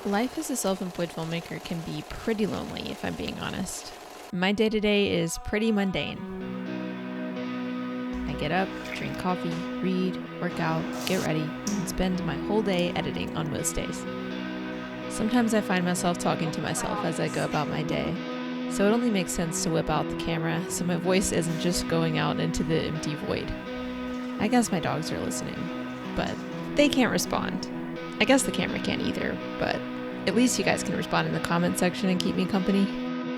Life as a self-employed filmmaker can be pretty lonely, if I'm being honest. My day-to-day is pretty mundane. I get up, drink coffee, read, work out, get ready, and spend my whole day editing on most days. Sometimes I find myself talking to myself as I go about my day, so it only makes sense to whip out the camera so my voice isn't just going out into the empty void. I guess my dogs are listening, but they can't respond. I guess the camera can't either, but at least you guys can respond in the comment section and keep me company.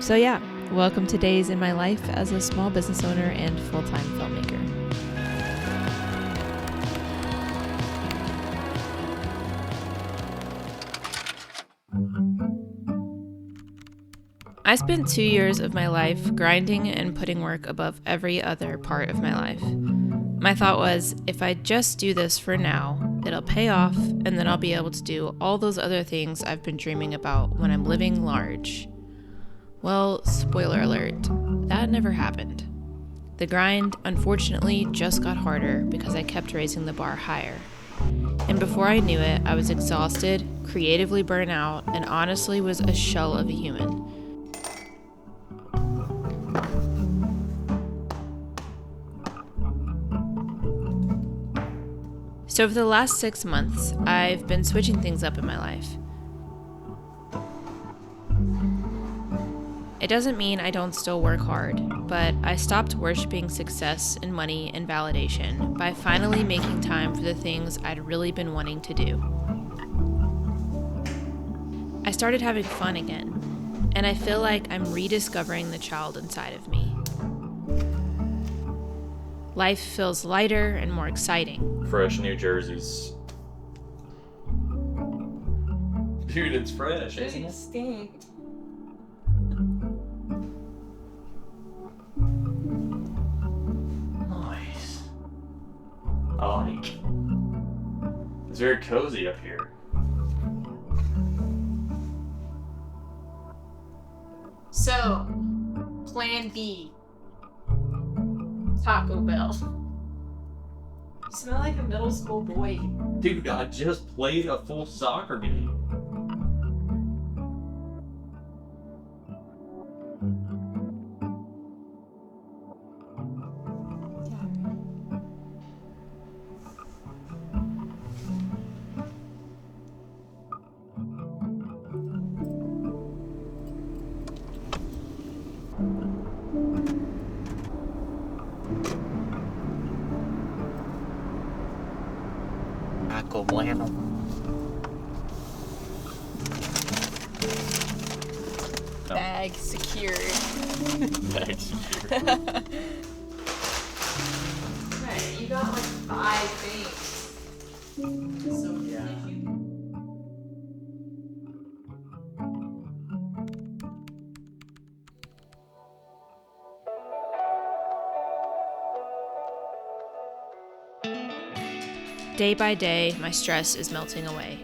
So yeah, welcome to Days in My Life as a small business owner and full-time filmmaker. I spent 2 years of my life grinding and putting work above every other part of my life. My thought was, if I just do this for now, it'll pay off, and then I'll be able to do all those other things I've been dreaming about when I'm living large. Well, spoiler alert, that never happened. The grind, unfortunately, just got harder because I kept raising the bar higher. And before I knew it, I was exhausted, creatively burnt out, and honestly was a shell of a human. So for the last 6 months, I've been switching things up in my life. It doesn't mean I don't still work hard, but I stopped worshiping success and money and validation by finally making time for the things I'd really been wanting to do. I started having fun again, and I feel like I'm rediscovering the child inside of me. Life feels lighter and more exciting. Fresh New Jerseys. Dude, it's fresh, isn't it? Stink. Nice. I like. It's very cozy up here. So, plan B. Taco Bell. You smell like a middle school boy. Dude, I just played a full soccer game. Taco Bueno. Bag secured. Bag secure. Right, you got like 5 things. So Yeah. Day by day, my stress is melting away,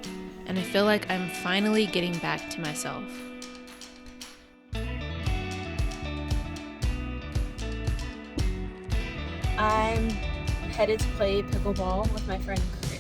and I feel like I'm finally getting back to myself. I'm headed to play pickleball with my friend Chris.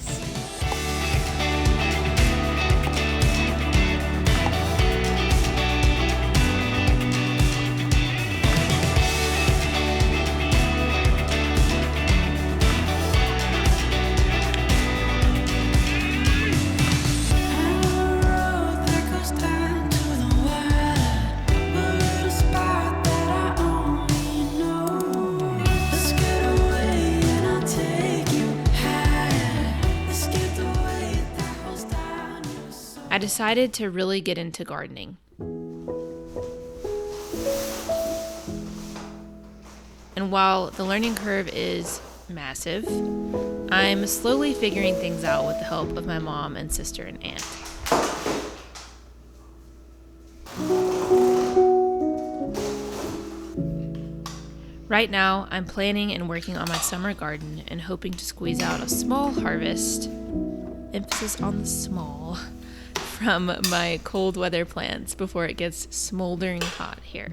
I decided to really get into gardening. And while the learning curve is massive, I'm slowly figuring things out with the help of my mom and sister and aunt. Right now, I'm planning and working on my summer garden and hoping to squeeze out a small harvest, emphasis on the small, from my cold weather plants before it gets smoldering hot here.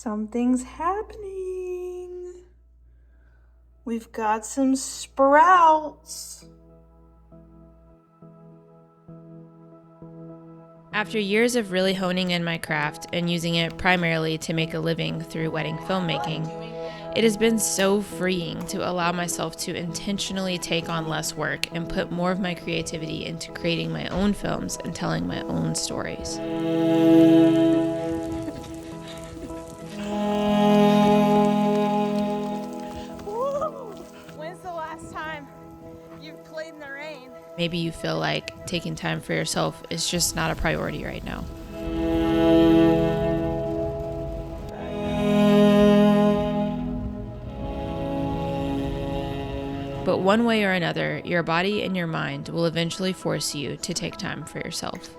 Something's happening. We've got some sprouts. After years of really honing in my craft and using it primarily to make a living through wedding filmmaking, it has been so freeing to allow myself to intentionally take on less work and put more of my creativity into creating my own films and telling my own stories. When's the last time you've played in the rain? Maybe you feel like taking time for yourself is just not a priority right now. But one way or another, your body and your mind will eventually force you to take time for yourself.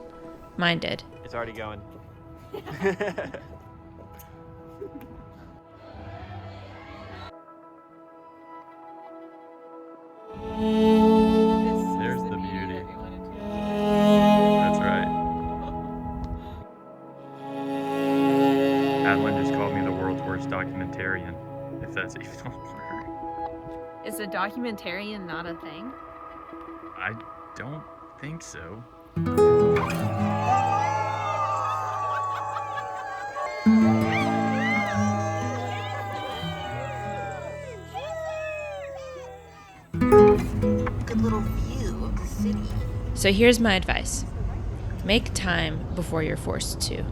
Mine did. It's already going. There's the beauty. That's right. Adeline just called me the world's worst documentarian, if that's even a word. Is a documentarian not a thing? I don't think so. Good little view of the city. So here's my advice. Make time before you're forced to.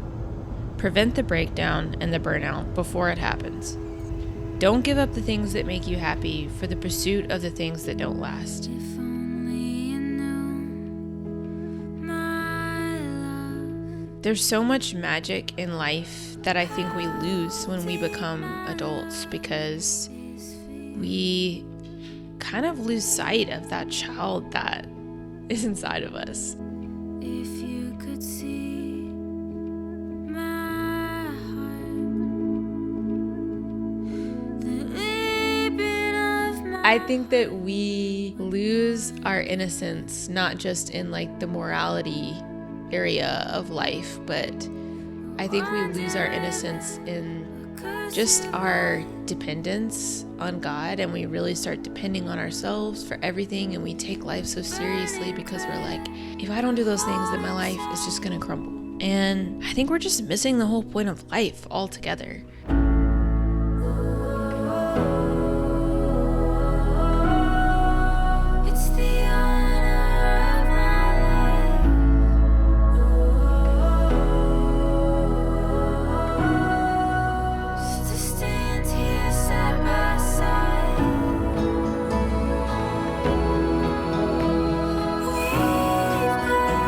Prevent the breakdown and the burnout before it happens. Don't give up the things that make you happy for the pursuit of the things that don't last. There's so much magic in life that I think we lose when we become adults because we kind of lose sight of that child that is inside of us. If you could see my heart, the leaping of my I think that we lose our innocence, not just in like the morality area of life, but I think we lose our innocence in just our dependence on God, and we really start depending on ourselves for everything, and we take life so seriously because we're like, if I don't do those things, then my life is just gonna crumble. And I think we're just missing the whole point of life altogether. It's the honor of my life, just to stand here side by side. We've got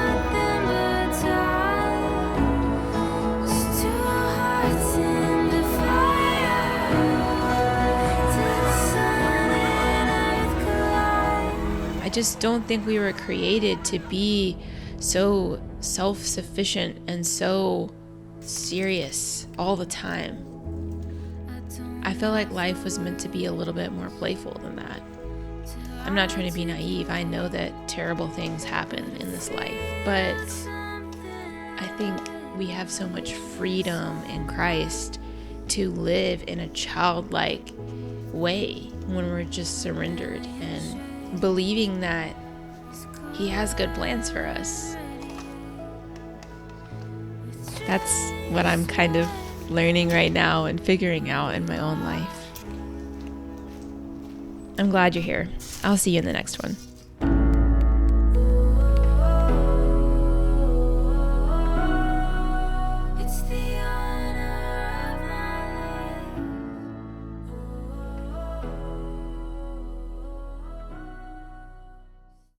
nothing but time, just two hearts in the fire, till the sun and earth collide. I just don't think we were created to be so self-sufficient and so serious all the time. I feel like life was meant to be a little bit more playful than that. I'm not trying to be naive. I know that terrible things happen in this life, but I think we have so much freedom in Christ to live in a childlike way when we're just surrendered and believing that He has good plans for us. That's what I'm kind of learning right now and figuring out in my own life. I'm glad you're here. I'll see you in the next one.